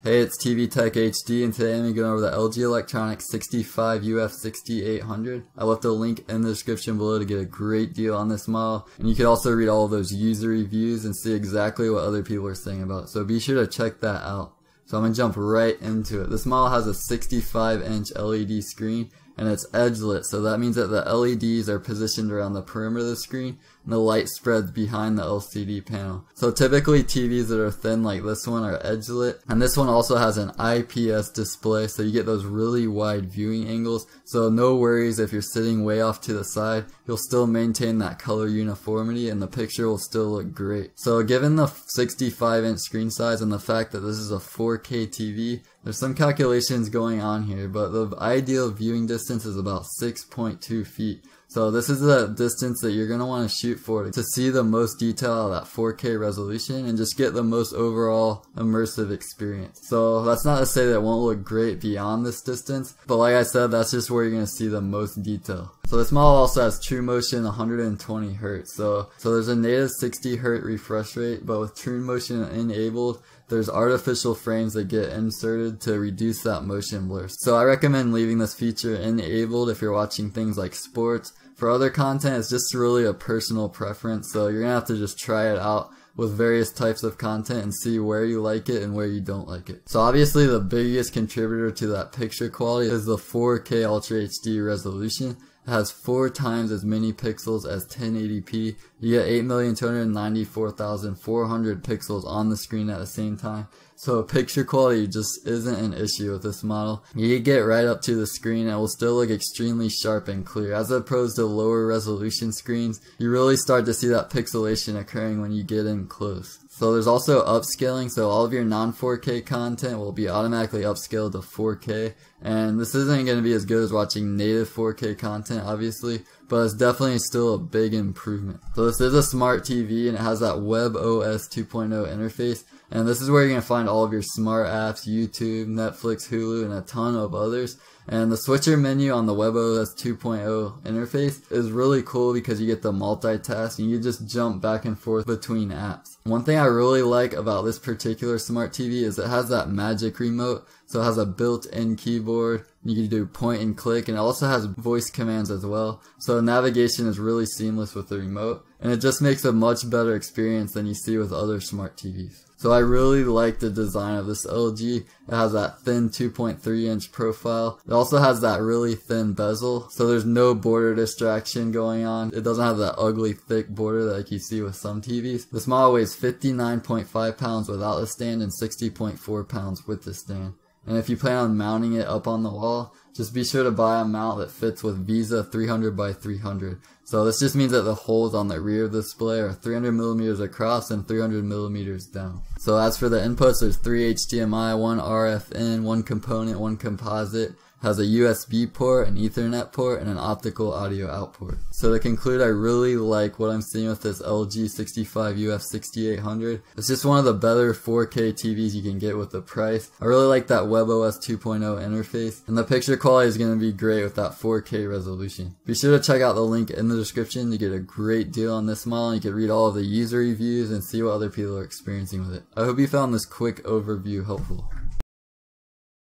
Hey, it's TV Tech HD, and today I'm going to go over the LG Electronics 65UF6800. I left a link in the description below to get a great deal on this model, and you can also read all of those user reviews and see exactly what other people are saying about it, so be sure to check that out. So I'm going to jump right into it. This model has a 65-inch LED screen, and it's edge lit, so that means that the LEDs are positioned around the perimeter of the screen and the light spreads behind the LCD panel. So typically TVs that are thin like this one are edge lit, and this one also has an IPS display, so you get those really wide viewing angles, so no worries if you're sitting way off to the side, you'll still maintain that color uniformity and the picture will still look great. So given the 65-inch screen size and the fact that this is a 4K TV, there's some calculations going on here, but the ideal viewing distance is about 6.2 feet. So this is the distance that you're going to want to shoot for to see the most detail out of that 4K resolution and just get the most overall immersive experience. So that's not to say that it won't look great beyond this distance, but like I said, that's just where you're going to see the most detail. So this model also has True Motion 120 Hz. So there's a native 60 Hz refresh rate, but with True Motion enabled, there's artificial frames that get inserted to reduce that motion blur. So I recommend leaving this feature enabled if you're watching things like sports. For other content, it's just really a personal preference, so you're going to have to just try it out with various types of content and see where you like it and where you don't like it. So obviously the biggest contributor to that picture quality is the 4K Ultra HD resolution. It has 4 times as many pixels as 1080p. You get 8,294,400 pixels on the screen at the same time. So picture quality just isn't an issue with this model. You get right up to the screen and it will still look extremely sharp and clear. As opposed to lower resolution screens, you really start to see that pixelation occurring when you get in close. So there's also upscaling, so all of your non-4K content will be automatically upscaled to 4K, and this isn't going to be as good as watching native 4K content obviously, but it's definitely still a big improvement. So this is a smart TV and it has that WebOS 2.0 interface, and this is where you're going to find all of your smart apps, YouTube, Netflix, Hulu, and a ton of others. And the switcher menu on the WebOS 2.0 interface is really cool because you get the multitask and you just jump back and forth between apps. One thing I really like about this particular smart TV is it has that magic remote. So it has a built-in keyboard, you can do point and click, and it also has voice commands as well. So navigation is really seamless with the remote, and it just makes a much better experience than you see with other smart TVs. So I really like the design of this LG. It has that thin 2.3 inch profile. It also has that really thin bezel, so there's no border distraction going on. It doesn't have that ugly thick border that like you see with some TVs. This model weighs 59.5 pounds without the stand and 60.4 pounds with the stand. And if you plan on mounting it up on the wall, just be sure to buy a mount that fits with Visa 300 by 300. So this just means that the holes on the rear of the display are 300 millimeters across and 300 millimeters down. So as for the inputs, there's 3 HDMI, 1 RF in, 1 component, 1 composite. Has a USB port, an Ethernet port, and an optical audio out port. So to conclude, I really like what I'm seeing with this LG 65UF6800. It's just one of the better 4K TVs you can get with the price. I really like that WebOS 2.0 interface, and the picture quality is going to be great with that 4K resolution. Be sure to check out the link in the description to get a great deal on this model. You can read all of the user reviews and see what other people are experiencing with it. I hope you found this quick overview helpful.